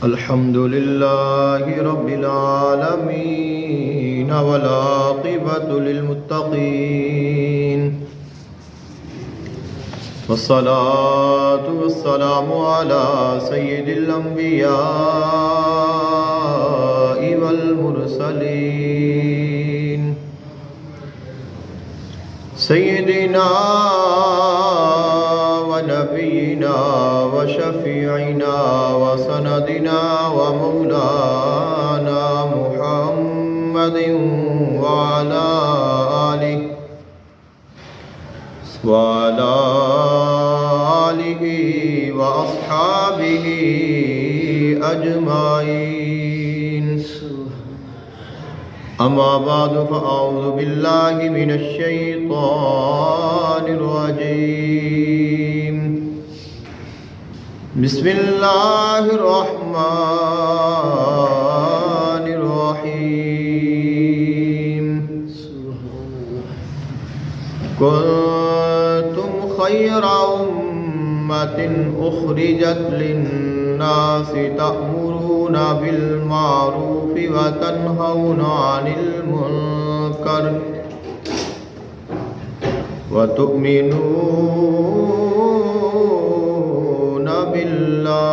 الحمد لله رب العالمين والعاقبة للمتقين والصلاة والسلام على سيد الأنبياء والمرسلين سيدنا ونبينا وشفيعنا وسندنا ومولانا محمد وعلى آله وأصحابه أجمعين. أما بعد فأعوذ بالله من الشيطان الرجيم. بسم الله الرحمن الرحيم. كنتم خير أمة أخرجت للناس تأمرون بالمعروف وتنهون عن المنكر وتؤمنون بالله.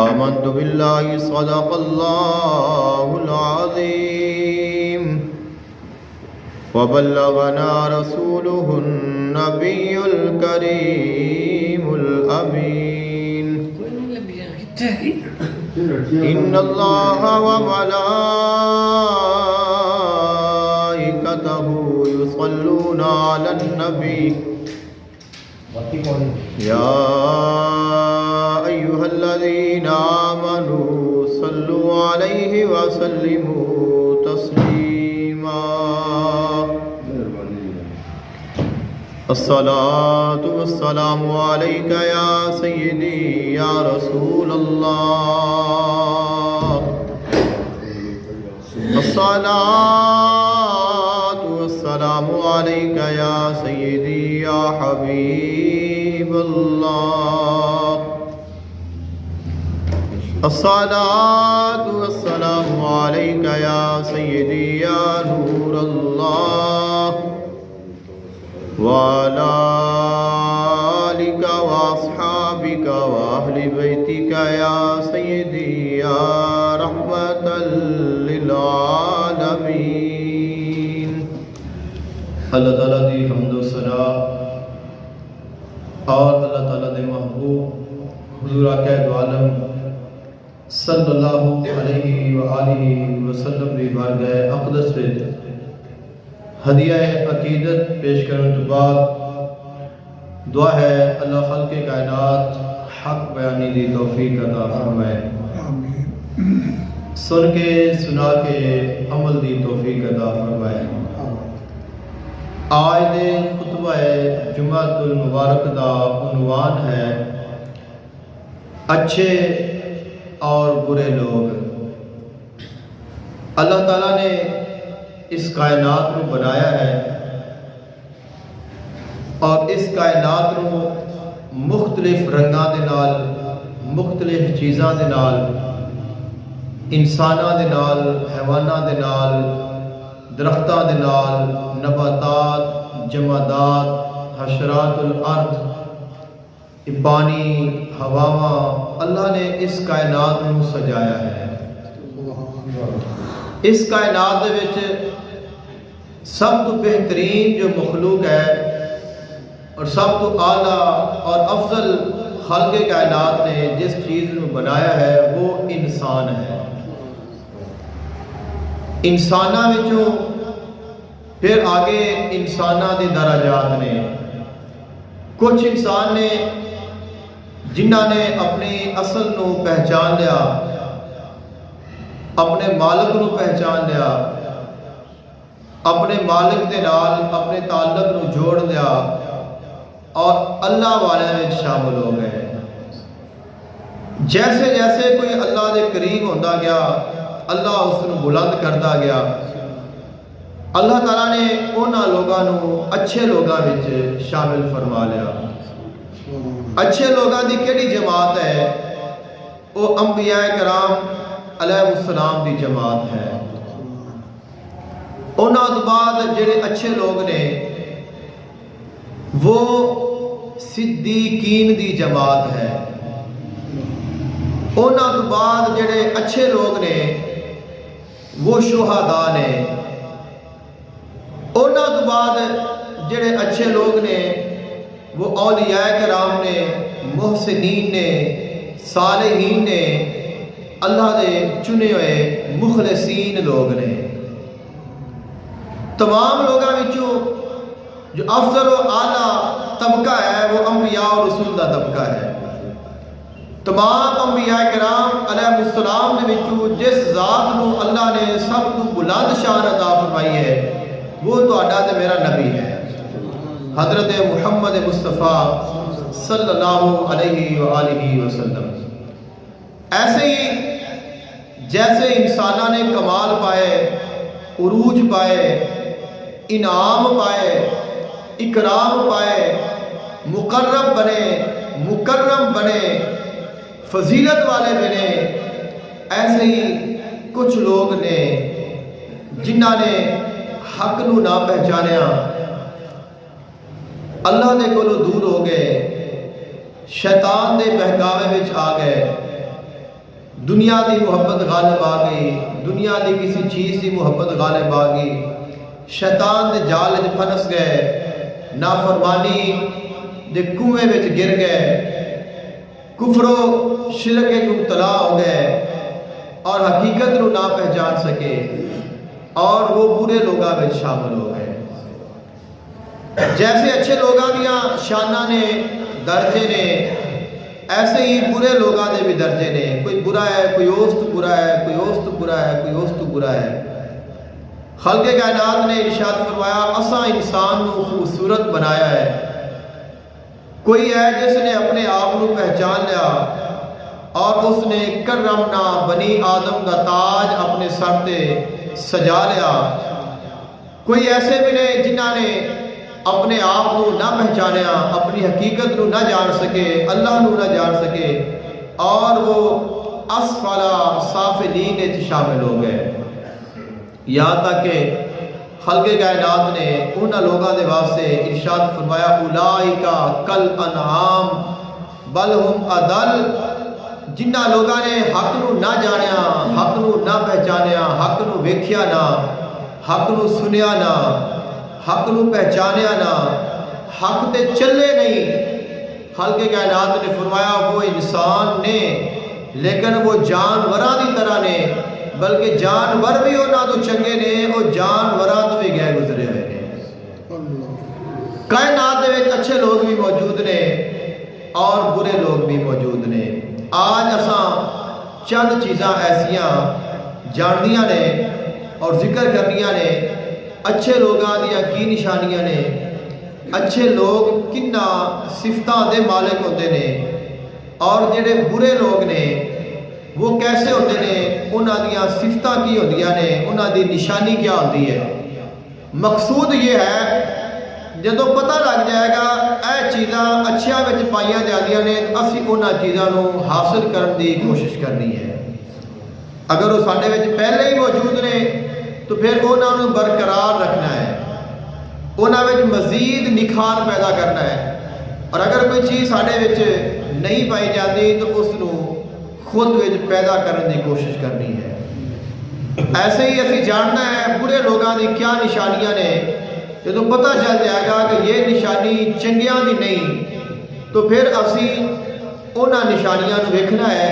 آمنت بالله صدق الله العظيم وبلغنا رسوله النبي الكريم الأمين. إن الله وملائكته يصلون على النبي يا أيها الذين آمنوا صلوا عليه وسلموا تسليما. الصلاة والسلام عليك يا سيدي يا رسول الله. الصلاة والسلام عليك يا سيدي يا حبيب الله. الصلاة والسلام عليك يا سيدي يا نور الله وعلى آلك وأصحابك وأهل بيتك يا سيدي يا رحمة للعالمين. اللہ تعالیٰ دی حمد و ثنا اور اللہ تعالیٰ دے محبوب حضور آقا دو عالم صلی اللہ علیہ وآلہ وسلم دی بارگاہ اقدس وچ ہدیہ عقیدت پیش کرنے تو بعد دعا ہے اللہ خلق کائنات حق بیانی دی توفیق عطا فرمائے. سن کے سنا کے عمل دی توفیق عطا فرمائے. آج دے خطبہ جمعۃ المبارک دا عنوان ہے اچھے اور برے لوگ. اللہ تعالیٰ نے اس کائنات کو بنایا ہے اور اس کائنات کو مختلف رنگاں دے نال مختلف چیزاں دے نال انساناں دے نال حیواناں دے نال درختاں دے نال نباتات جمادات حشرات الارض پانی ہواواں اللہ نے اس کائنات کو سجایا ہے. اس کائنات دے وچ سب تو بہترین جو مخلوق ہے اور سب تو اعلیٰ اور افضل خالق کائنات نے جس چیز کو بنایا ہے وہ انسان ہے. انساناں وچوں پھر آگے انساناں دے درجات نے. کچھ انسان نے جنہاں نے اپنی اصل نو پہچان لیا، اپنے مالک نو پہچان لیا، اپنے مالک دے نال اپنے تعلق نو جوڑ لیا اور اللہ والے میں شامل ہو گئے. جیسے جیسے کوئی اللہ دے قریب ہوتا گیا اللہ اس کو بلند کرتا گیا. اللہ تعالیٰ نے انہاں لوگاں نو اچھے لوگاں وچ شامل فرما لیا. اچھے لوگوں کی کیڑی جماعت ہے؟ وہ انبیاء کرام علیہ السلام کی جماعت ہے۔ انہاں تو بعد جڑے اچھے لوگ نے وہ صدیقین دی جماعت ہے۔ انہاں تو بعد جڑے اچھے لوگ نے وہ شہداء نے۔ انہاں تو بعد جڑے اچھے لوگ نے وہ اولیاء کرام نے، محسنین نے، صالحین نے، اللہ دے چنے ہوئے مخلصین لوگ نے۔ تمام لوگوں وچوں جو افضل و اعلیٰ طبقہ ہے وہ انبیاء اور رسول کا طبقہ ہے۔ تمام انبیاء کرام علیہ السلام نے وچوں جس ذات نو اللہ نے سب تو بلند شان عطا فرمائی ہے وہ تہاڈا تے میرا نبی ہے، حضرت محمد مصطفیٰ صلی اللہ علیہ وآلہ وسلم۔ ایسے ہی جیسے انسانوں نے کمال پائے، عروج پائے، انعام پائے، اکرام پائے، مقرب بنے، مکرم بنے، فضیلت والے بنے، ایسے ہی کچھ لوگ نے جنہاں نے حق نو نہ پہچانیا، اللہ دے کولوں دور ہو گئے، شیطان دے بہکاوے وچ آ گئے، دنیا دی محبت غالب آ گئی، دنیا دی کسی چیز دی محبت غالب آ گئی، شیطان دے جال وچ پھنس گئے، نافرمانی دے کنویں وچ گر گئے، کفر و شرک وچ مبتلا ہو گئے اور حقیقت نو نہ پہچان سکے اور وہ برے لوگاں وچ شامل ہو گئے۔ جیسے اچھے لوگاں دیاں شاناں نے، درجے نے، ایسے ہی برے لوگاں دے بھی درجے نے۔ کوئی برا ہے، کوئی اوست برا ہے، کوئی اوست برا ہے، کوئی اوست برا ہے۔ خالق کائنات نے ارشاد فرمایا اساں انسان نو خوبصورت بنایا ہے۔ کوئی ہے جس نے اپنے آپ کو پہچان لیا اور اس نے کرمنا بنی آدم کا تاج اپنے سر تے سجا لیا۔ کوئی ایسے بھی نے جنہاں نے اپنے آپ کو نہ پہچانیا، اپنی حقیقت نو نہ جان سکے، اللہ نو نہ جان سکے اور وہ اسفلا سافلین وچ شامل ہو گئے۔ یہاں تک کہ خلق کائنات نے انہاں لوگاں دے واسطے ارشاد فرمایا اولئک کل انعام بل ہم اضل، جنہاں لوگاں نے حق نو نہ جانیا، حق نو نہ پہچانیا، حق نو ویکھیا نہ، حق نو سنیا نہ، حق نو پہچانیا نہ، حق تے چلے نہیں۔ خالق کائنات نے فرمایا وہ انسان نے لیکن وہ جانوراں دی طرح نے، بلکہ جانور بھی انہاں تو چنگے نے، وہ جانوراں تو بھی گئے گزرے ہوئے نے۔ کائنات دے وچ اچھے لوگ بھی موجود نے اور برے لوگ بھی موجود نے۔ آج اساں چند چیزاں ایسیاں جاندیاں نے اور ذکر کرنیاں نے اچھے لوگاں دیاں کی نشانیاں نے، اچھے لوگ کنہ صفتاں دے مالک ہوندے نے اور جڑے برے لوگ نے وہ کیسے ہوتے نے، انہاں دیاں صفتاں کی ہوندیاں نے، انہاں دی نشانی کیا ہوتی ہے۔ مقصود یہ ہے جدوں پتہ لگ جائے گا اے چیزاں اچھیاں وچ پائیاں جاندیاں نے، اسی انہاں چیزاں نو حاصل کرن دی کوشش کرنی ہے۔ اگر وہ ساڈے وچ پہلے ہی موجود نے تو پھر انہاں نو برقرار رکھنا ہے، انہاں وچ مزید نکھار پیدا کرنا ہے، اور اگر کوئی چیز ساڈے وچ نہیں پائی جاتی تو اس نو خود وچ پیدا کرنے کی کوشش کرنی ہے۔ ایسے ہی اسی جاننا ہے برے لوگاں دی کیا نشانیاں نے۔ جدوں پتہ چل جائے گا کہ یہ نشانی چنگیاں دی نہیں تو پھر اسی انہاں نشانیاں نو ویکھنا ہے۔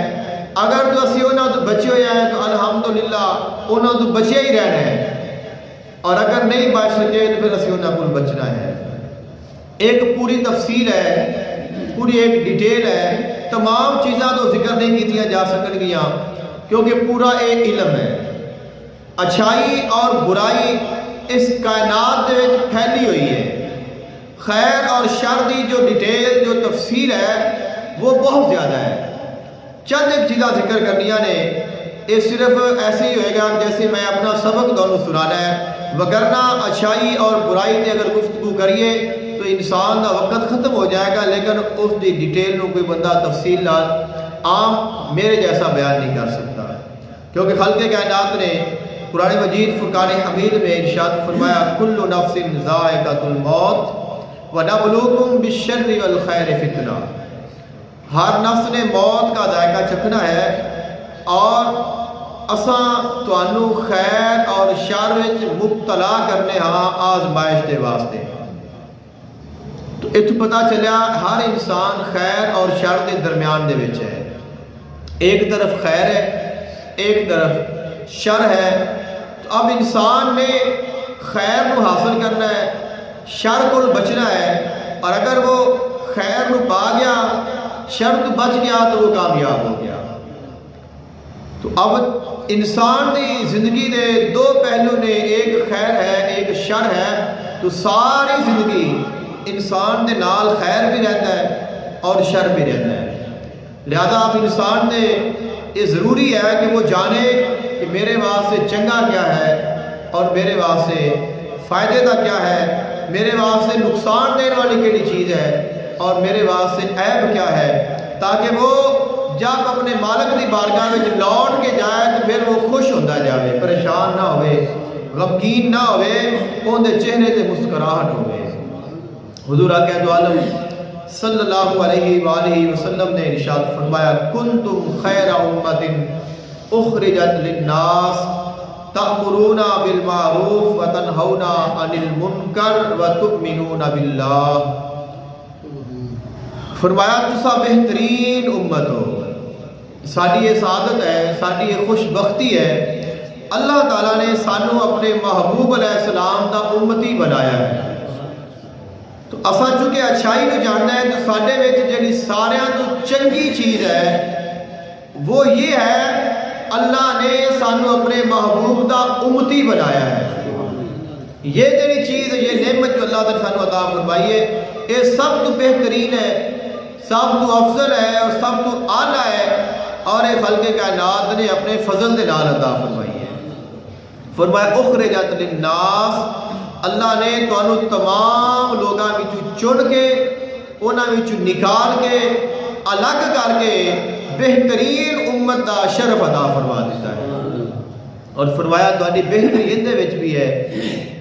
اگر تو اسی انہاں تو بچے ہوئے ہیں تو الحمدللہ انہاں تو بچے ہی رہنا ہے، اور اگر نہیں بچ سکے تو پھر اسی انہاں کو بچنا ہے۔ ایک پوری تفصیل ہے، پوری ایک ڈیٹیل ہے، تمام چیزاں تو ذکر نہیں کیتیاں جا سکن گیاں کیونکہ پورا ایک علم ہے۔ اچھائی اور برائی اس کائنات دے وچ پھیلی ہوئی ہے، خیر اور شر دی جو ڈیٹیل جو تفصیل ہے وہ بہت زیادہ ہے۔ چند ایک چیزاں ذکر کرنیاں نے، یہ صرف ایسے ہی ہوئے گا جیسے میں اپنا سبق دونوں سنانا ہے، وگرنہ اچھائی اور برائی تے اگر گفتگو کریے تو انسان کا وقت ختم ہو جائے گا، لیکن اس کی ڈیٹیل نو کوئی بندہ تفصیل عام میرے جیسا بیان نہیں کر سکتا، کیونکہ خالق کائنات نے قرآن مجید فرقان حمید میں ارشاد فرمایا کل نفس ذائقۃ الموت ونبلوکم بالشر والخیر فتنہ، ہر نفس نے موت کا ذائقہ چکھنا ہے اور اساں تانوں خیر اور شر وچ مبتلا کرنے ہاں آزمائش دے واسطے۔ تو اتو پتہ چلیا ہر انسان خیر اور شر کے درمیان دے وچ ہے، ایک طرف خیر ہے ایک طرف شر ہے۔ تو اب انسان نے خیر کو حاصل کرنا ہے، شر کو بچنا ہے، اور اگر وہ خیر کو پا گیا شر تو بچ گیا تو وہ کامیاب ہو گیا۔ تو اب انسان کی زندگی دے دو پہلو نے، ایک خیر ہے ایک شر ہے، تو ساری زندگی انسان دے نال خیر بھی رہتا ہے اور شر بھی رہتا ہے۔ لہذا اب انسان نے یہ ضروری ہے کہ وہ جانے کہ میرے واسطے چنگا کیا ہے اور میرے واسطے فائدے کا کیا ہے، میرے واسطے نقصان دینے والی کیڑی چیز ہے اور میرے واسطے عیب کیا ہے، تاکہ وہ جب اپنے مالک کی بارگاہ میں لوٹ کے جائے تو پھر وہ خوش ہوتا جائے، پریشان نہ ہوئے، غمگین نہ ہوئے، ان کے چہرے سے مسکراہٹ ہوئے۔ حضور اکرم دو عالم صلی اللہ علیہ وآلہ وسلم نے ارشاد فرمایا کنتم خیر امت اخرجت للناس تأمرون بالمعروف وتنہون عن المنکر وتؤمنون باللہ۔ فرمایا تسا بہترین امت ہو، ساری یہ سعادت ہے، ساری یہ خوش بختی ہے، اللہ تعالیٰ نے سانو اپنے محبوب علیہ السلام دا امتی بنایا ہے۔ تو اساں چونکہ اچھائی کو جاننا ہے، تو ساڈے وچ جڑی ساریاں تو چنگی چیز ہے وہ یہ ہے اللہ نے سانو اپنے محبوب دا امتی بنایا ہے۔ یہ جڑی چیز، یہ نعمت جو اللہ تعالیٰ سانو عطا فرمائی ہے، یہ سب تو بہترین ہے، سب تو افضل ہے اور سب تو اعلیٰ ہے، اور یہ خالق کائنات نے اپنے فضل دے نال عطا فرمائی ہے۔ فرمایا اخرجت للناس، اللہ نے تانوں تمام لوگاں وچوں چن کے انہاں وچوں نکال کے الگ کر کے بہترین امت دا شرف عطا فرما دیتا ہے، اور فرمایا تہاڈی بہتری اندے وچ بھی ہے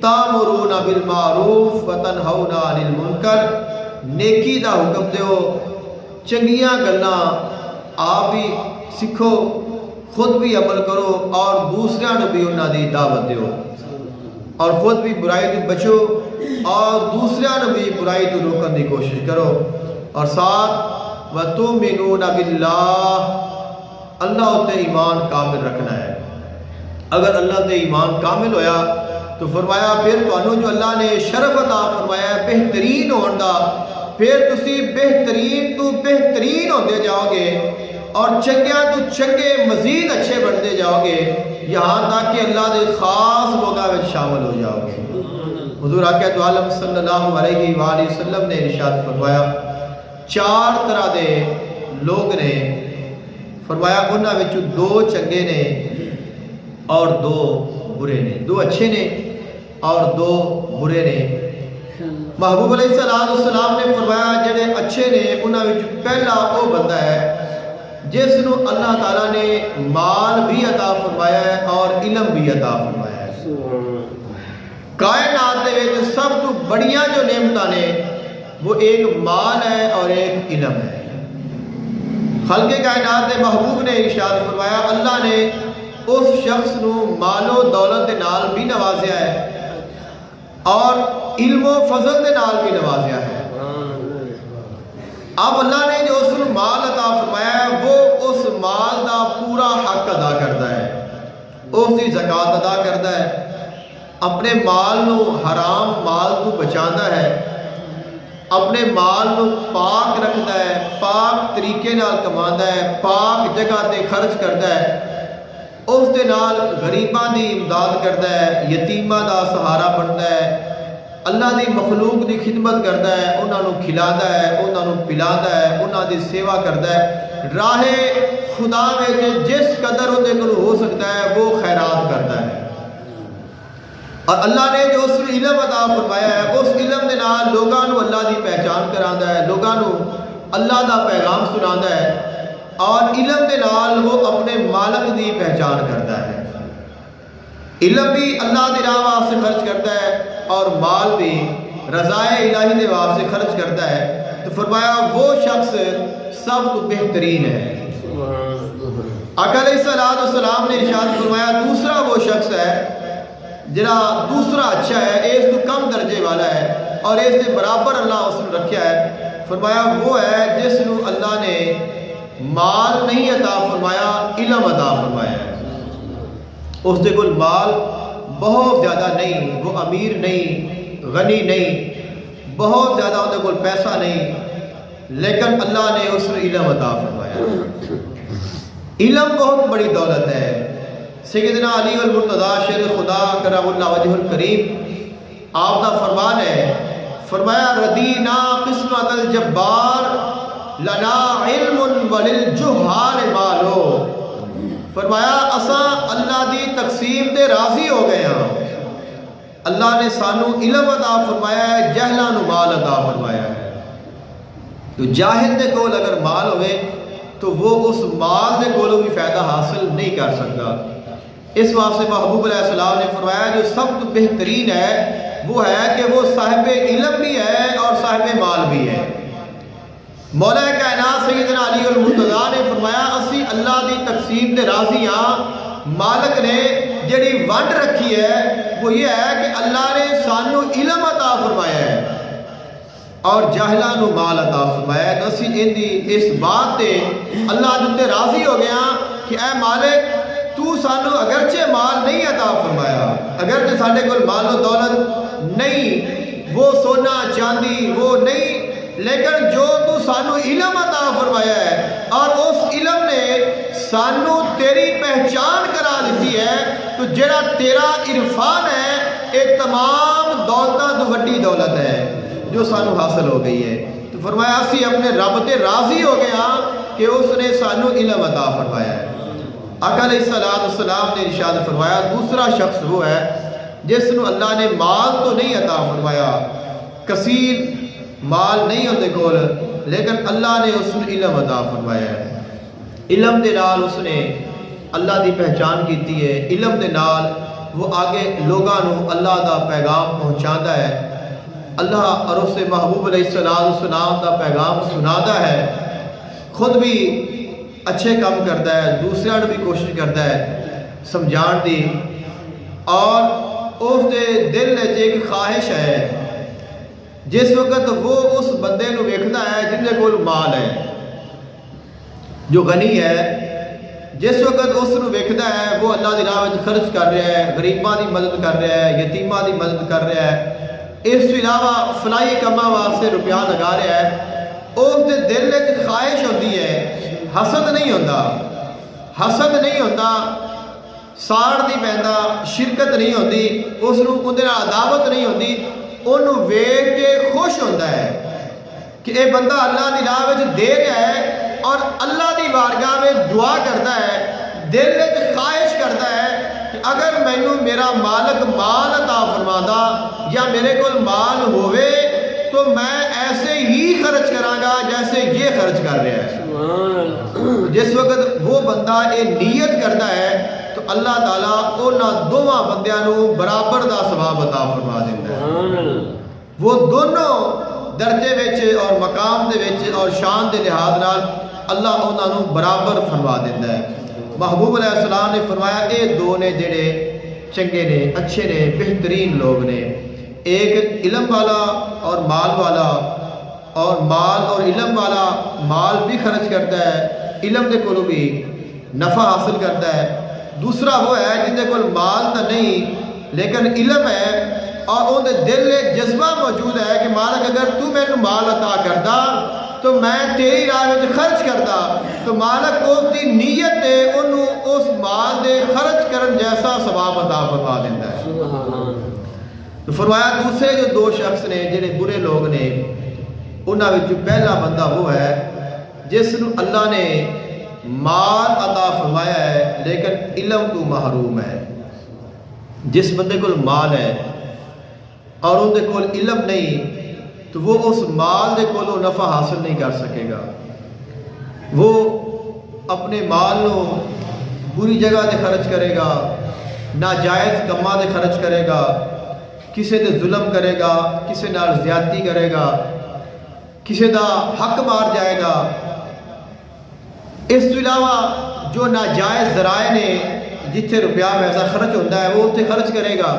تامرون بالمعروف وتنہون عن المنکر، نیکی دا حکم دیو، چنگیاں گلاں آپ بھی سکھو، خود بھی عمل کرو اور دوسروں بھی انہاں دی دعوت دیو، اور خود بھی برائی تو بچو اور دوسروں بھی برائی تو روکن دی کوشش کرو، اور ساتھ وَتُؤْمِنُونَ بِاللَّهِ، اللہ تے ایمان کامل رکھنا ہے۔ اگر اللہ تے ایمان کامل ہویا تو فرمایا پھر تانوں جو اللہ نے شرف عطا فرمایا ہے بہترین ہون دا، پھر تسی بہترین تو بہترین ہوندے جاؤ گے اور چنگیاں تو چنگے مزید اچھے بنتے جاؤ گے، یہاں تک کہ اللہ دے خاص لوگاں میں شامل ہو جاؤ گے۔ حضور اکرم دو عالم صلی اللہ علیہ وآلہ وسلم نے ارشاد فرمایا چار طرح دے لوگ نے، فرمایا انہاں وچوں دو چنگے نے اور دو برے نے، دو اچھے نے اور دو برے نے۔ محبوب علیہ السلام نے فرمایا جڑے اچھے نے انہاں وچوں پہلا وہ بندہ ہے جس نو اللہ تعالیٰ نے مال بھی عطا فرمایا ہے اور علم بھی عطا فرمایا ہے۔ کائنات دے وچ سب تو بڑیاں جو نعمتاں نے وہ ایک مال ہے اور ایک علم ہے۔ خالق کائنات دے محبوب نے ارشاد فرمایا اللہ نے اس شخص نو مال و دولت دے نال بھی نوازیا ہے اور علم و فضل دے نال بھی نوازیا ہے۔ اب اللہ نے جو اس کو مال عطا فرمایا ہے وہ اس مال دا پورا حق ادا کرتا ہے، اس کی زکوٰۃ ادا کرتا ہے، اپنے مال نو حرام مال تو بچاتا ہے، اپنے مال نو پاک رکھتا ہے، پاک طریقے نال کماتا ہے، پاک جگہ تے خرچ کرتا ہے، اس دے نال غریباں دی امداد کرتا ہے، یتیماں دا سہارا بنتا ہے، اللہ دی مخلوق دی خدمت کرتا ہے، انہاں نو کھلاتا ہے، انہاں نو پلاتا ہے، انہاں دی سیوا کرتا ہے، راہ خدا میں جس قدر اندے کول ہو سکتا ہے وہ خیرات کرتا ہے۔ اور اللہ نے جو اس ਨੂੰ علم عطا فرمایا ہے اس علم دے نال لوگاں نو اللہ دی پہچان کراندا ہے، لوگاں نو اللہ دا پیغام سناندا ہے، اور علم دے نال وہ اپنے مالک دی پہچان کرتا ہے۔ علم بھی اللہ دی راہ واسطے خرچ کرتا ہے اور مال بھی رضائے الہی دے واسطے خرچ کرتا ہے، تو فرمایا وہ شخص سب تو بہترین ہے۔ آقا علیہ السلام نے ارشاد فرمایا دوسرا وہ شخص ہے جڑا دوسرا اچھا ہے، اس تو کم درجے والا ہے اور اس سے برابر اللہ اس نے رکھا ہے، فرمایا وہ ہے جس نو اللہ نے مال نہیں عطا فرمایا، علم عطا فرمایا ہے۔ اس دے کول مال بہت زیادہ نہیں، وہ امیر نہیں، غنی نہیں، بہت زیادہ ان دے کول پیسہ نہیں، لیکن اللہ نے اس نے علم عطا فرمایا۔ علم بہت بڑی دولت ہے۔ سیدنا علی المرتضیٰ شیر خدا کرم اللہ وجہ الکریم آپ کا فرمان ہے، فرمایا ردینا قسمت الجبار لنا علم وللجہال مالو، فرمایا اساں اللہ دی تقسیم تے راضی ہو گئے ہیں، اللہ نے سانو علم عطا فرمایا ہے، جہلاں نو مال عطا فرمایا ہے۔ تو جاہل دے کول اگر مال ہوئے تو وہ اس مال دے کولوں بھی فائدہ حاصل نہیں کر سکتا۔ اس واسطے محبوب علیہ السلام نے فرمایا جو سب تو بہترین ہے وہ ہے کہ وہ صاحب علم بھی ہے اور صاحب مال بھی ہے۔ مولا کائنات سیدنا علی المرتضیٰ نے فرمایا اسی اللہ دی تقسیم تے راضی ہاں، مالک نے جڑی ونڈ رکھی ہے وہ یہ ہے کہ اللہ نے سانو علم عطا فرمایا ہے اور جاہلاں نو مال عطا فرمایا ہے، تو اسی اس بات تے اللہ دے راضی ہو گیا کہ اے مالک تو سانو اگرچہ مال نہیں عطا فرمایا، اگرچہ ساڈے کول مال و دولت نہیں، وہ سونا چاندی وہ نہیں، لیکن جو تو سانو علم عطا فرمایا ہے اور اس علم نے سانو تیری پہچان کرا دیتی ہے، تو جڑا تیرا عرفان ہے یہ تمام دولتاں تو وڈی دولت ہے جو سانو حاصل ہو گئی ہے۔ تو فرمایا اسی اپنے رب تے راضی ہو گیا کہ اس نے سانو علم عطا فرمایا ہے۔ آقا علیہ السلام نے ارشاد فرمایا دوسرا شخص وہ ہے جس نو اللہ نے مال تو نہیں عطا فرمایا، کثیر مال نہیں ہوندے کول، لیکن اللہ نے اس نو علم عطا فرمایا ہے۔ علم دے نال اس نے اللہ دی پہچان کیتی ہے، علم دے نال وہ آگے لوگاں نو اللہ دا پیغام پہنچاتا ہے، اللہ اور اس سے محبوب علیہ السلام دا پیغام سناتا ہے، خود بھی اچھے کام کرتا ہے، دوسرے بھی کوشش کرتا ہے سمجھان دی، اور اس دے دل میں ایک خواہش ہے جس وقت وہ اس بندے نو ویکھدا ہے جن دے کول مال ہے، جو غنی ہے، جس وقت اس نو ویکھدا ہے وہ اللہ دی راہ وچ خرچ کر رہا ہے، غریباں دی مدد کر رہا ہے، یتیماں دی مدد کر رہا ہے، اس کے علاوہ فلاحی کاماں واسطے روپیہ لگا رہا ہے، اس دے دل وچ خواہش ہوندی ہے، حسد نہیں ہوتا، حسد نہیں ہوتا، ساڑ نہیں پیندا، شرکت نہیں ہوتی، اس نو اندر عداوت نہیں ہوتی، انہوں ویکھ کے خوش ہوتا ہے کہ اے بندہ اللہ دی راہ وچ دے رہا ہے اور اللہ دی بارگاہ میں دعا کرتا ہے، دل وچ خواہش کرتا ہے کہ اگر مینوں میرا مالک مال عطا فرمادا یا میرے کول مال ہوئے تو میں ایسے ہی خرچ کراں گا جیسے یہ خرچ کر رہا ہے۔ جس وقت وہ بندہ یہ نیت کرتا ہے تو اللہ تعالیٰ انہاں دوواں بندیاں نو برابر دا ثواب عطا فرما دیتا ہے۔ وہ دونوں درجے وچ اور مقام دے وچ اور شان دے لحاظ نال اللہ انہاں نو برابر فرما دیتا ہے۔ محبوب علیہ السلام نے فرمایا اے دو نے جڑے چنگے نے، اچھے نے، بہترین لوگ نے، ایک علم والا اور مال والا، اور مال اور علم والا مال بھی خرچ کرتا ہے، علم دے کولوں بھی نفع حاصل کرتا ہے، دوسرا وہ ہے جن دے کول مال تو نہیں لیکن علم ہے اور ان دے دل میں جذبہ موجود ہے کہ مالک اگر تو میں مال عطا کردا تو میں تیری راہ میں خرچ کردا، تو مالک اس دی نیت تے انہوں اس مال دے خرچ کرن جیسا ثواب عطا فرما دیتا ہے۔ تو فرمایا دوسرے جو دو شخص نے جنہیں برے لوگ نے، انہاں وچ پہلا بندہ وہ ہے جس نو اللہ نے مال عطا فرمایا ہے لیکن علم تو محروم ہے۔ جس بندے کو مال ہے اور اندے کول علم نہیں تو وہ اس مال دے کولو نفع حاصل نہیں کر سکے گا. وہ اپنے مال نو بری جگہ دے خرچ کرے گا، ناجائز کما دے خرچ کرے گا، کسے دے ظلم کرے گا، کسے نال زیادتی کرے گا، کسے دا حق مار جائے گا. اس تو علاوہ جو ناجائز ذرائع نے جتھے روپیہ پیسہ خرچ ہوتا ہے وہ اتنے خرچ کرے گا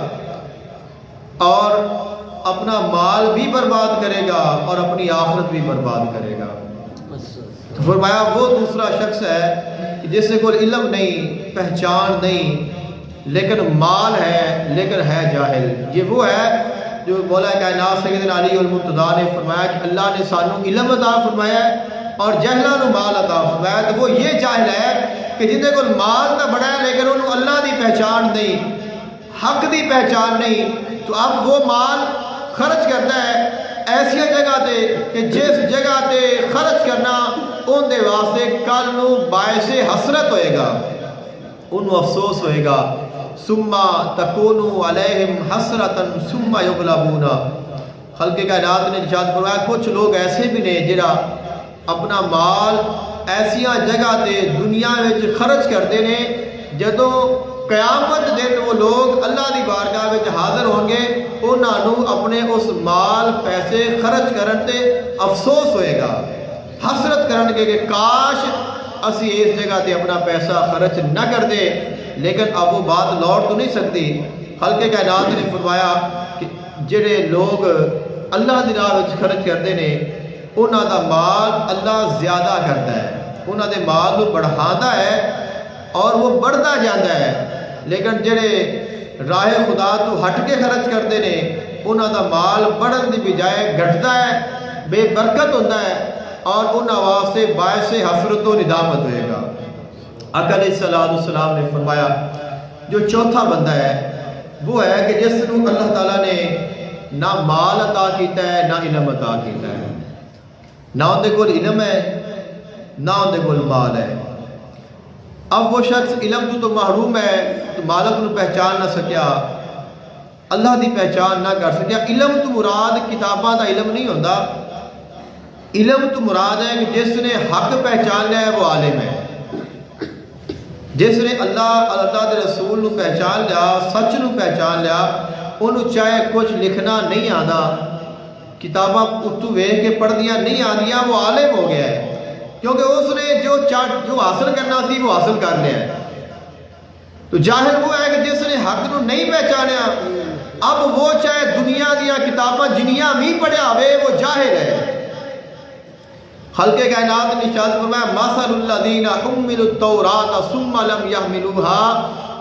اور اپنا مال بھی برباد کرے گا اور اپنی آخرت بھی برباد کرے گا. تو فرمایا وہ دوسرا شخص ہے جس سے کوئی علم نہیں، پہچان نہیں، لیکن مال ہے لیکن ہے جاہل. یہ وہ ہے جو مولا کائنات سیدنا علی المرتضیٰ نے فرمایا کہ اللہ نے سانو علم عطا فرمایا ہے اور جہلاں نو مال عطا فرمایا. تو وہ یہ جاہل ہے کہ جن کو مال تو بڑا ہے لیکن انہوں اللہ دی پہچان نہیں، حق دی پہچان نہیں. تو اب وہ مال خرچ کرتا ہے ایسی جگہ تے کہ جس جگہ تے خرچ کرنا ان دے واسطے کل نو باعث حسرت ہوئے گا، انہوں افسوس ہوئے گا. ثم تکونو علیہم حسرتا ثم یغلبون. خلق کائنات نے ارشاد فرمایا کچھ لوگ ایسے بھی نے جڑا اپنا مال ایسیاں جگہ تے دنیا وچ خرچ کرتے ہیں جدوں قیامت دن وہ لوگ اللہ دی بارگاہ وچ حاضر ہوں گے انہاں نو اپنے اس مال پیسے خرچ کرن تے افسوس ہوئے گا، حسرت کرن گے کہ کاش اسی اس جگہ تے اپنا پیسہ خرچ نہ کر دے. لیکن اب وہ بات لوٹ تو نہیں سکتی. خلق کائنات نے فرمایا کہ جڑے لوگ اللہ دی راہ وچ خرچ کرتے نے انہاں دا مال اللہ زیادہ کرتا ہے، انہاں دے مال نو بڑھاتا ہے اور وہ بڑھتا جاتا ہے. لیکن جڑے راہ خدا تو ہٹ کے خرچ کرتے نے انہاں دا مال بڑھن دی بجائے گھٹتا ہے، بے برکت ہوتا ہے اور انہاں واسطے باعث حسرت و ندامت ہوئے گا. آقا علیہ السلام نے فرمایا جو چوتھا بندہ ہے وہ ہے کہ جس کو اللہ تعالیٰ نے نہ مال عطا کیتا ہے نہ علم عطا کیتا ہے، نہ ان دے کول علم ہے نہ ان دے کول مال ہے. اب وہ شخص علم تو محروم ہے تو مالک نو پہچان نہ سکیا، اللہ دی پہچان نہ کر سکیا. علم تو مراد کتاباں دا علم نہیں ہوتا، علم تو مراد ہے کہ جس نے حق پہچان لیا ہے وہ عالم ہے. جس نے اللہ دے رسول نو پہچان لیا، سچ نو پہچان لیا، انہوں چاہے کچھ لکھنا نہیں آتا، کتاباں اتو ویکھ کے پڑھ دیا نہیں آدیاں، وہ عالم ہو گیا ہے کیونکہ اس نے جو حاصل کرنا تھی وہ حاصل کر لیا ہے. تو جاہل وہ ہے کہ جس نے حق نو نہیں پہچانیا، اب وہ چاہے دنیا دیا کتاباں جنیاں بھی پڑھیا ہوئے وہ جاہل ہے. خلق کائنات نے ارشاد فرمایا مثل الذین حملوا التوراۃ ثم لم يحملوها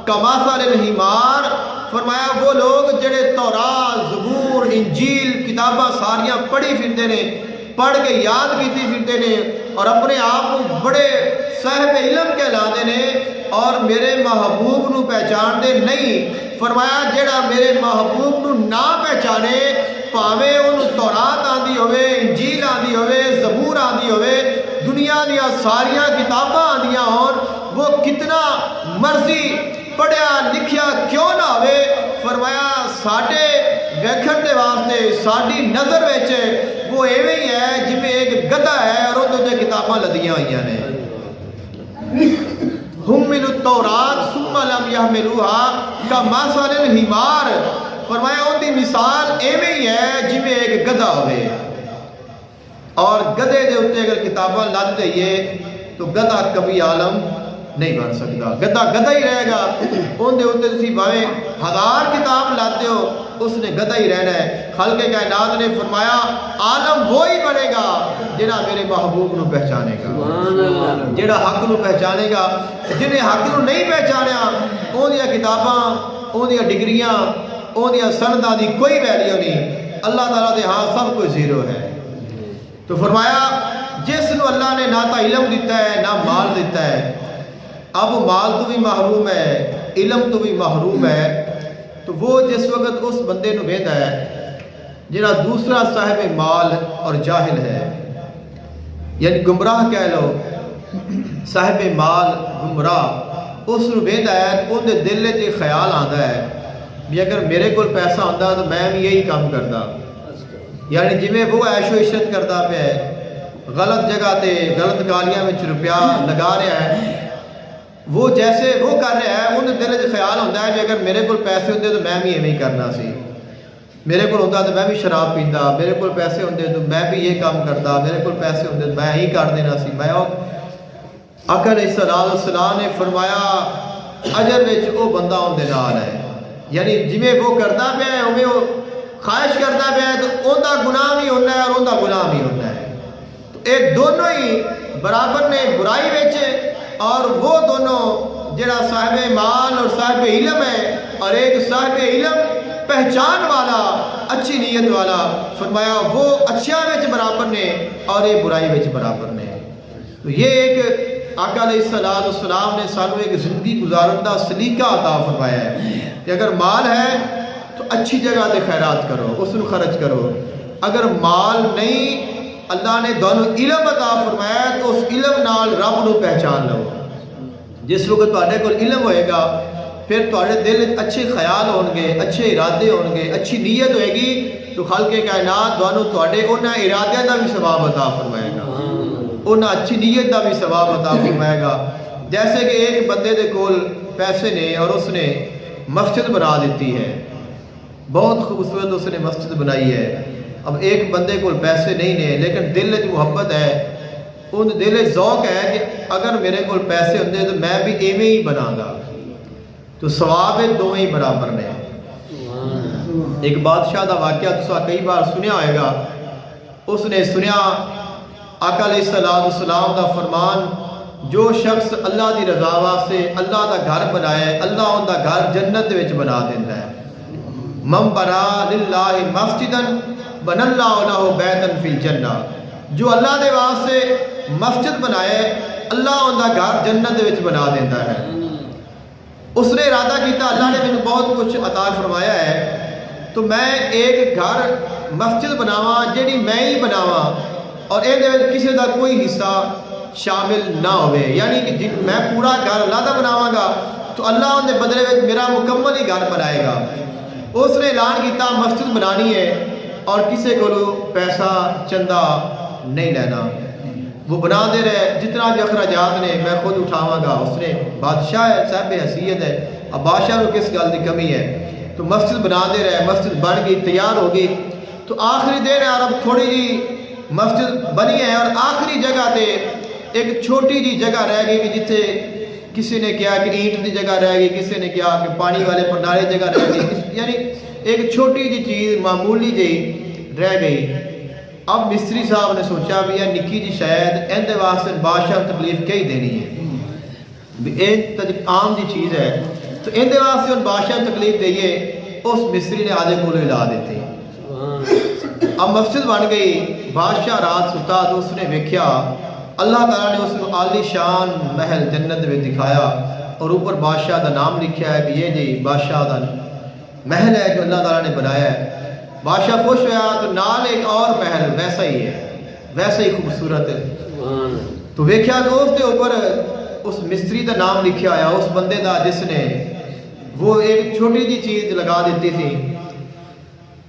کمثل الحمار. فرمایا وہ لوگ جڑے تورات، زبور، انجیل کتاباں ساریاں پڑھی پھرتے نے، پڑھ کے یاد کیتی پھرتے نے اور اپنے آپ کو بڑے صاحب علم کہلاتے نے اور میرے محبوب نو پہچانتے نہیں. فرمایا جڑا میرے محبوب نو نہ پہچانے پاوے انہوں تورات آندی ہوئے، انجیل آندی ہوئے، زبور آندی ہوئے، دنیا دیا ساریاں کتاباں آندیاں ہون، وہ کتنا مرضی پڑھیا لکھیا کیوں نہ ہوئے، فرمایا ساڑھے ویکھن دے واسطے ساڑھی نظر ویچے وہ ایویں ہی ہے جی میں ایک گدھا ہے اور ان دے کتاباں لدیاں ہوئیاں نے. حملوا التوراۃ ثم لم يحملوها کمثل الحمار. فرمایا ان دی مثال ایویں ہی ہے جی میں ایک گدھا ہوئے اور گدھے دے اتے اگر کتاباں لد دئیے تو گدھا کبھی عالم نہیں بن سکتا، گدھا گدھا ہی رہے گا. ان دے اتے تسی بھاویں 1000 کتاب لاتے ہو اس نے گدھا ہی رہنا ہے. خلق کائنات نے فرمایا عالم وہی بنے گا جڑا میرے محبوب نو پہچانے گا، جڑا حق نو پہچانے گا. جنہیں حق نو نہیں پہچانیا ان دیا کتاباں، ان دیا ڈگریاں، ان دیا سنداں دی کوئی ویلیو نہیں. اللہ تعالیٰ دے ہاں سب کچھ زیرو ہے. تو فرمایا جس نو اللہ نے نہ تا علم دیتا ہے نہ مال دیتا ہے، اب مال تو بھی محروم ہے، علم تو بھی محروم ہے. تو وہ جس وقت اس بندے نو ویدا ہے جڑا دوسرا صاحب مال اور جاہل ہے، یعنی گمراہ کہہ لو، صاحب مال گمراہ، اس نو ویدا ہے ان دے دل وچ خیال آندا ہے بھی اگر میرے کو پیسہ ہوتا تو میں بھی یہی کام کرتا. یعنی جی وہ عیش و عشرت کرتا پیا ہے، غلط جگہ تے غلط گالیاں میں روپیہ لگا رہا ہے، وہ جیسے وہ کر رہا ہے انہیں دل میں خیال ہوتا ہے کہ اگر میرے کو پیسے ہوتے تو میں بھی ایویں کرنا سی، میرے کو ہوتا تو میں بھی شراب پیندا، میرے کو پیسے ہوتے تو میں بھی یہ کام کرتا، میرے کو پیسے ہوتے تو میں یہی کر دینا سی. میں آقا علیہ السلام نے فرمایا اجر وچ وہ بندہ اندر نال ہے. یعنی جویں وہ کرتا پیا ہے اویں وہ خواہش کرتا پیا ہے تو اوندا گناہ بھی ہونا ہے اور اوندا گناہ بھی ہونا ہے. تو ایک دونوں ہی برابر نے برائی وچ، اور وہ دونوں جڑا صاحب مال اور صاحب علم ہے اور ایک صاحب علم پہچان والا اچھی نیت والا، فرمایا وہ اچھیاں وچ برابر نے اور یہ برائی وچ برابر نے. تو یہ ایک آقا علیہ السلام نے سانو ایک زندگی گزارن دا سلیقہ عطا فرمایا ہے کہ اگر مال ہے تو اچھی جگہ تے خیرات کرو، اس کو خرچ کرو. اگر مال نہیں، اللہ نے دونوں علم عطا فرمایا تو اس علم نال رب نو پہچان لو. جس وقت تواڈے کول علم ہوئے گا پھر تواڈے دل وچ اچھے خیال ہون گے، اچھے ارادے ہون گے، اچھی نیت ہوئے گی تو خالق کائنات دونوں تواڈے انہاں ارادیاں دا بھی ثواب عطا فرمائے گا، انہاں اچھی نیت دا بھی ثواب عطا فرمائے گا. جیسے کہ ایک بندے دے کول پیسے نے اور اس نے مسجد بنا دیتی ہے، بہت خوبصورت اس نے مسجد بنائی ہے. اب ایک بندے کو پیسے نہیں نے لیکن دل وچ محبت ہے، ان دل وچ ذوق ہے کہ اگر میرے کو پیسے ہوندے تو میں بھی ایویں ہی بنا گا، تو ثواب دونوں ہی برابر نے. ایک بادشاہ دا واقعہ تساں کئی بار سنیا ہوئے گا. اس نے سنیا آقا علیہ السلام دا فرمان، جو شخص اللہ دی رضا واسطے اللہ دا گھر بنائے اللہ ان دا گھر جنت وچ بنا دیندا ہے. من بنا للہ مسجدا بن اللہ لہ بیتا فی الجنہ، جو اللہ دے واسطے مسجد بنائے اللہ ان دا گھر جنت وچ بنا دیندا ہے. اس نے ارادہ کیتا اللہ نے مجھے بہت کچھ عطا فرمایا ہے تو میں ایک گھر مسجد بناواں جیڑی میں ہی بناواں اور یہ کسی کا کوئی حصہ شامل نہ ہوئے، یعنی کہ میں پورا گھر اللہ دا بناواں گا تو اللہ ان دے بدلے میں میرا مکمل ہی گھر بنائے گا. اس نے اعلان کیتا مسجد بنانی ہے اور کسی کو پیسہ چندہ نہیں لینا. وہ بنا دے رہے جتنا بھی اخراجات نے میں خود اٹھاواں گا. اس نے بادشاہ ہے، صاحب حیثیت ہے، اب بادشاہ کو کس گل کی کمی ہے. تو مسجد بنا دے رہے، مسجد بن گئی، تیار ہو گئی. تو آخری دن ہے اور اب تھوڑی جی مسجد بنی ہے اور آخری جگہ تے ایک چھوٹی جی جگہ رہ گئی کہ جتھے کسی نے کیا کہ اینٹ دی جگہ رہ گئی، کسی نے کیا کہ پانی والے پنڈالے جگہ رہ گئی، یعنی ایک چھوٹی جی چیز معمولی جی رہ گئی. اب مستری صاحب نے سوچا بھی یہ نکی جی شاید اندے واسطے بادشاہ تکلیف کئی دینی ہے، بھی ایک عام جی چیز ہے تو اندے واسطے ان بادشاہ تکلیف دئیے. اس مستری نے آدھے کو ہلا دیتے. اب مسجد بن گئی، بادشاہ رات ستا تو اس نے ویکھیا اللہ تعالیٰ نے اس کو عالی شان محل جنت میں دکھایا اور اوپر بادشاہ دا نام لکھا ہے کہ یہ جی بادشاہ دا محل ہے جو اللہ تعالیٰ نے بنایا ہے. بادشاہ خوش ہوا تو نال ایک اور محل ویسا ہی ہے، ویسا ہی خوبصورت ہے. تو ویکھیا کہ اس کے اوپر اس مستری دا نام لکھا ہوا اس بندے دا جس نے وہ ایک چھوٹی جی چیز لگا دیتی تھی.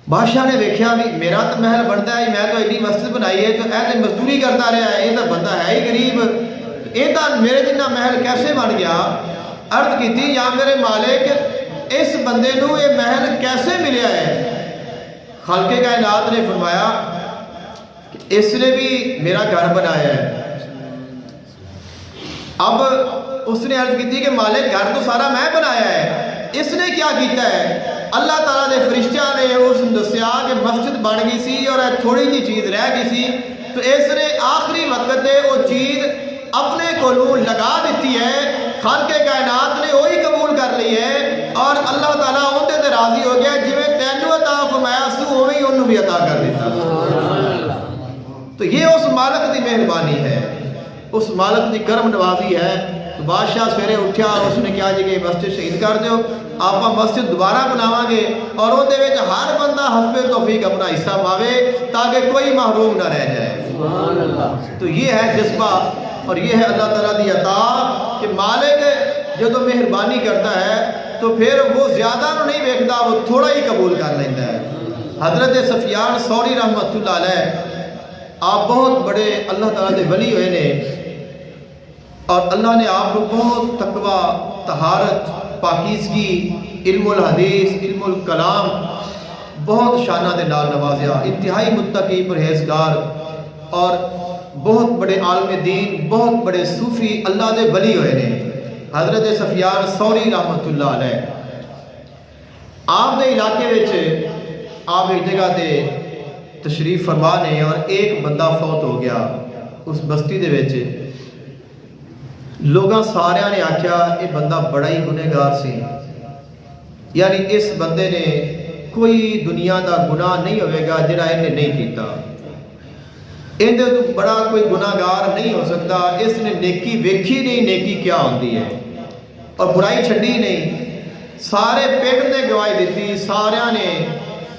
بادشاہ نے ویکھیا بھی میرا تو محل بنتا ہے، میں تو ایڈی مسجد بنائی ہے تو ایسے مزدوری کرتا رہا ہے، یہ تو بندہ ہے ہی غریب، یہ تو میرے جنہ محل کیسے بن گیا. عرض کیتی یا میرے مالک اس بندے نو یہ محل کیسے ملیا ہے. خالق کائنات نے فرمایا کہ اس نے بھی میرا گھر بنایا ہے. اب اس نے عرض کی کہ مالک گھر تو سارا میں بنایا ہے، اس نے کیا کیتا ہے. اللہ تعالیٰ نے فرشتیاں نے اس نے دسیا کہ مسجد بن گئی سی اور تھوڑی جی چیز رہ گئی سی تو اس نے آخری وقت وہ چیز اپنے کولوں لگا دیتی ہے. خالق کائنات نے وہی قبول کر لی ہے اور اللہ تعالیٰ اندے تے راضی ہو گیا جی میں تینوں عطا فرمایا سو وہی انہوں بھی عطا کر دیتا. تو یہ اس مالک دی مہربانی ہے، اس مالک دی کرم نوازی ہے. تو بادشاہ سویرے اٹھیا اس نے کیا جی کہ مسجد شہید کر دیو، آپ مسجد دوبارہ بناواں گے اور وہ ہر بندہ حسب توفیق اپنا حصہ پاوے تاکہ کوئی محروم نہ رہ جائے. تو یہ ہے جذبہ اور یہ ہے اللہ تعالیٰ دی عطا کہ مالک جدو مہربانی کرتا ہے تو پھر وہ زیادہ نو نہیں ویکھدا، وہ تھوڑا ہی قبول کر لیندہ ہے۔ حضرت سفیان ثوری رحمۃ اللہ علیہ آپ بہت بڑے اللہ تعالیٰ دے ولی ہوئے نے، اور اللہ نے آپ کو بہت تقوی، طہارت، پاکیزگی، علم الحدیث، علم الکلام بہت شانہ دے نال نوازیا، انتہائی متقی، پرہیزگار اور بہت بڑے عالم دین، بہت بڑے صوفی اللہ دے ولی ہوئے نے حضرت سفیان ثوری رحمۃ اللہ علیہ۔ آپ دے علاقے وچ آپ ایک جگہ تے تشریف فرما نے، اور ایک بندہ فوت ہو گیا اس بستی دے وچ۔ لوگاں سارے نے آکھیا یہ بندہ بڑا ہی گنہگار سی، یعنی اس بندے نے کوئی دنیا دا گناہ نہیں ہوئے گا جڑا انہیں نہیں کیتا، اندے تو بڑا کوئی گناہگار نہیں ہو سکتا، اس نے نیکی ویکھی نہیں نیکی کیا ہوندی ہے، اور برائی چھڈی نہیں۔ سارے پنڈ نے گواہی دیتی، سارے نے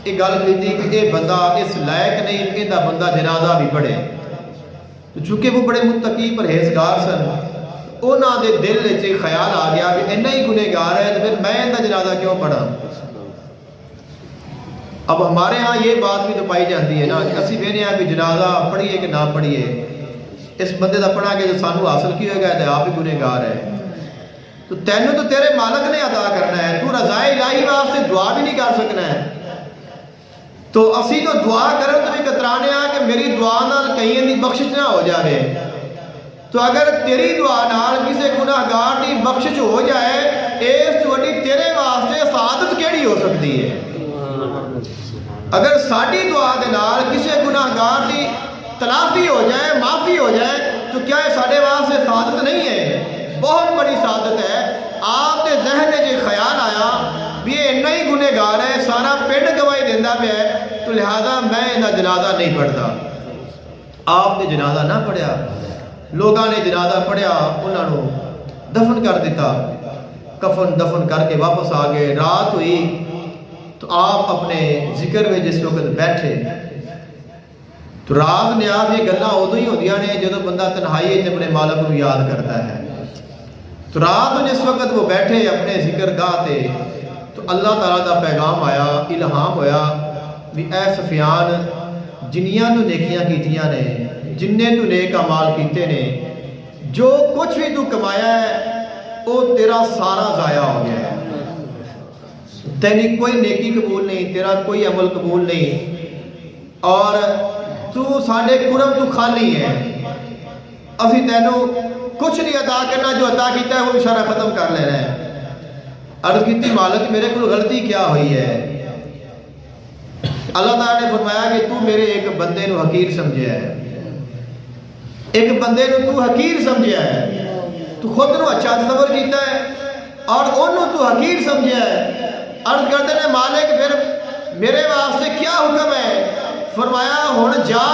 یہ گل کی کہ یہ بندہ اس لائق نہیں کہ دا بندہ جنازہ بھی پڑھے۔ چونکہ وہ بڑے متقی پرہیزگار سن، انہاں دے دل وچ خیال آ گیا کہ اتنا ہی گنہگار ہے تو پھر میں ان دا جنازہ کیوں پڑھا۔ اب ہمارے ہاں یہ بات بھی تو پائی جاتی ہے نا کہ اسی کہنے ہیں کہ جنازہ پڑھیے کہ نہ پڑھیے، اس بندے دا پڑھا کے جو سانو حاصل کی ہوئے گا تو آپ ہی گنہگار ہے۔ تو تینوں تو تیرے مالک نے ادا کرنا ہے، تو رضا الہی واسطے دعا بھی نہیں کر سکنا ہے۔ تو اسی تو دعا کرن تو بھی کترانے ہیں کہ میری دعا نال کہیں دی بخشش نہ ہو جائے۔ تو اگر تیری دعا نال کسی گناہگار دی بخشش ہو جائے، اس وڈی تیرے واسطے سعادت کیڑی ہو سکتی ہے؟ اگر ساڈی دعا دے نال کسی گناہگار دی تلافی ہو جائے، معافی ہو جائے، تو کیا یہ ساڈے واسطے سعادت نہیں ہے؟ بہت بڑی سعادت ہے۔ آپ دے ذہن میں جو خیال آیا بھی یہ اتنا ہی گنہگار ہے، سارا پنڈ گواہی دیندہ پہ ہے، تو لہذا میں انہاں جنازہ نہیں پڑھتا۔ آپ نے جنازہ نہ پڑھیا، لوگاں نے جنازہ پڑھیا، انہاں نو دفن کر دیتا، کفن دفن کر کے واپس آ گئے۔ رات ہوئی تو آپ اپنے ذکر میں جس وقت بیٹھے تو راز نیاز یہ گلاں ادو ہی ہوندیاں نے جدو بندہ تنہائی اپنے مالک کو یاد کرتا ہے۔ تو رات جس وقت وہ بیٹھے اپنے ذکر گاہ تے تو اللہ تعالیٰ دا پیغام آیا، الہام ہویا بھی اے سفیان، جنیاں تو نیکیاں کیتیاں نے، جننے تو نیک اعمال کیتے نے، جو کچھ بھی تو کمایا ہے وہ تیرا سارا ضائع ہو گیا ہے، تیری کوئی نیکی قبول نہیں، تیرا کوئی عمل قبول نہیں، اور تو ساڑھے قرب تو خالی ہے، اسی تینوں کچھ نہیں عطا کرنا، جو عطا کیتا ہے وہ اشارہ ختم کر لے رہے ہیں۔ عرض کیتی مالک میرے کو غلطی کیا ہوئی ہے؟ اللہ تعالیٰ نے فرمایا کہ تو میرے ایک بندے نو حقیر سمجھیا ہے، ایک بندے نو تو حقیر سمجھیا ہے، تو خود نو اچھا تصور کیتا ہے اور انہوں تو حقیر سمجھیا ہے۔ عرض کرتے ہیں مالک پھر میرے واسطے کیا حکم ہے؟ فرمایا ہن جا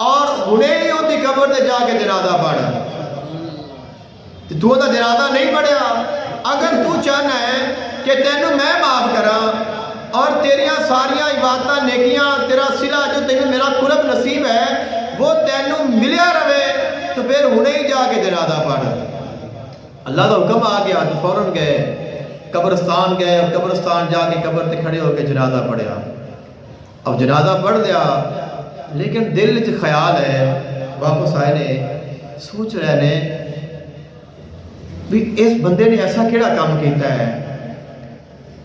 اور ہنے ہی ان کی قبر تے جا کے جنازہ پڑھ۔ تو دا جنازہ نہیں پڑھیا، اگر تو چاہنا ہے کہ تینوں میں معاف کراں اور تیریاں ساریاں عبادتاں نیکیاں تیرا صلہ جو تینوں میرا قرب نصیب ہے وہ تینوں ملیا رہے، تو پھر ہنے ہی جا کے جنازہ پڑھ۔ اللہ کا حکم آ گیا تو فوراً گئے، قبرستان گئے اور قبرستان جا کے قبر تے کھڑے ہو کے جنازہ پڑھیا۔ اب جنازہ پڑھ لیا لیکن دل وچ خیال ہے، واپس آئے نے سوچ رہے نے بھی اس بندے نے ایسا کیڑا کام کیتا ہے؟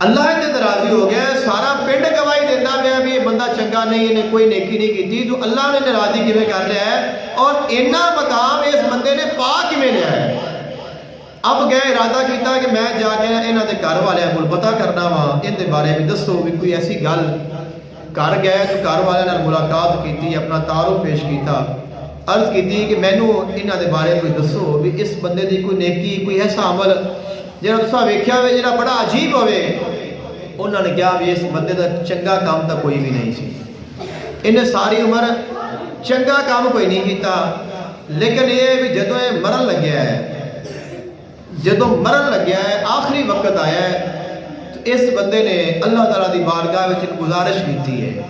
اللہ نے ناراضی ہو گیا، سارا پنڈ گواہی دیتا پیا بھی یہ بندہ چنگا نہیں، انہیں کوئی نیکی نہیں کی، تو اللہ نے ناراضی کیویں کر لیا ہے اور اینا مقام اس بندے نے پا کیویں لیا ہے؟ اب گئے ارادہ کیتا کہ میں جا کے انہاں دے گھر والے کو پتہ کرنا وا، ان دے بارے میں دسو بھی کوئی ایسی گل۔ گھر گئے تو گھر والے نال ملاقات کیتی، اپنا تعارف پیش کیتا، عرض کیتی کہ مینوں انہاں دے بارے کوئی دسو بھی اس بندے دی کوئی نیکی، کوئی ایسا عمل جہاں تساں ویکھیا ہوئے جہاں بڑا عجیب ہوئے۔ انہوں نے کہا بھی اس بندے دا چنگا کام تا کوئی بھی نہیں سی، انہیں ساری عمر چنگا کام کوئی نہیں کیتا، لیکن یہ بھی جدوں یہ مرن لگیا ہے، جدوں مرن لگیا ہے آخری وقت آیا ہے تو اس بندے نے اللہ تعالیٰ دی بارگاہ وچ گزارش کیتی ہے،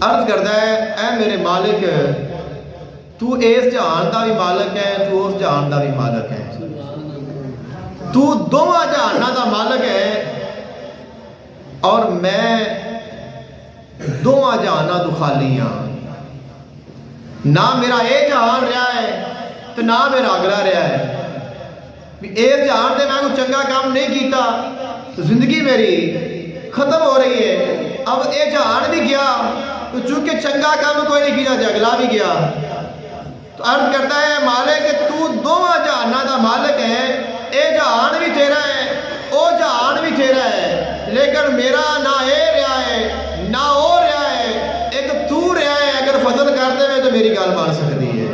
عرض کرتا ہے اے میرے مالک تو اس جہان دا بھی مالک ہے، تو اس جہان دا بھی مالک ہے، تو دوواں جہاناں دا مالک ہے اور میں دوواں جہاناں تو خالی ہاں، نہ میرا اے جہان رہا ہے تو نہ میرا اگلا رہا ہے۔ ایک جہان دے میں کوئی چنگا کام نہیں کیتا تو زندگی میری ختم ہو رہی ہے، اب اے جہان بھی گیا تو چونکہ چنگا کام کوئی نہیں کیتا تو اگلا بھی گیا۔ تو عرض کرتا ہے مالک کہ تو دوواں جہاناں دا مالک ہے، اے جہان بھی تیرا ہے او جہان بھی تیرا ہے، لیکن میرا نہ اے رہا ہے نہ او رہا ہے، ایک تو رہا ہے۔ اگر فضل کرتے ہوئے تو میری گل مان سکتی ہے۔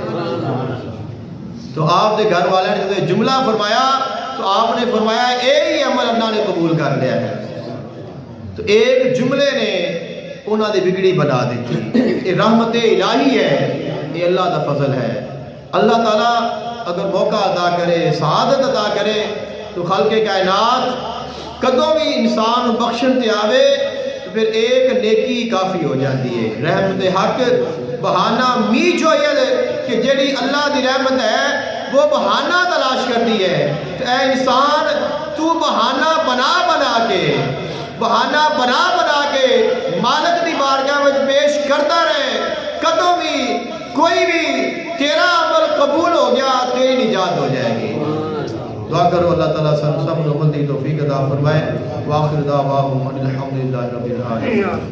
تو آپ دے گھر والے نے جب جملہ فرمایا تو آپ نے فرمایا اے ہی عمل اللہ نے قبول کر لیا ہے۔ تو ایک جملے نے انہوں نے بگڑی بنا دیتی۔ یہ رحمت الہی ہے، یہ اللہ دا فضل ہے۔ اللہ تعالیٰ اگر موقع عطا کرے، سعادت عطا کرے تو خلق کائنات کدوں بھی انسان بخشن تے آوے تو پھر ایک نیکی کافی ہو جاتی ہے۔ رحمت حق بہانہ میچ ہوئی ہے کہ جیڑی اللہ دی رحمت ہے وہ بہانہ تلاش کرتی ہے۔ تو اے انسان تو بہانہ بنا کے مالک دی بارگاہ میں پیش کرتا رہے، کدوں بھی کوئی بھی تیرا عمل قبول ہو گیا تیری نجات ہو جائے گی۔ دعا کرو اللہ تعالیٰ سب عمل دی توفیق عطا فرمائے۔ وآخر دعواہم ان الحمدللہ رب العالمین۔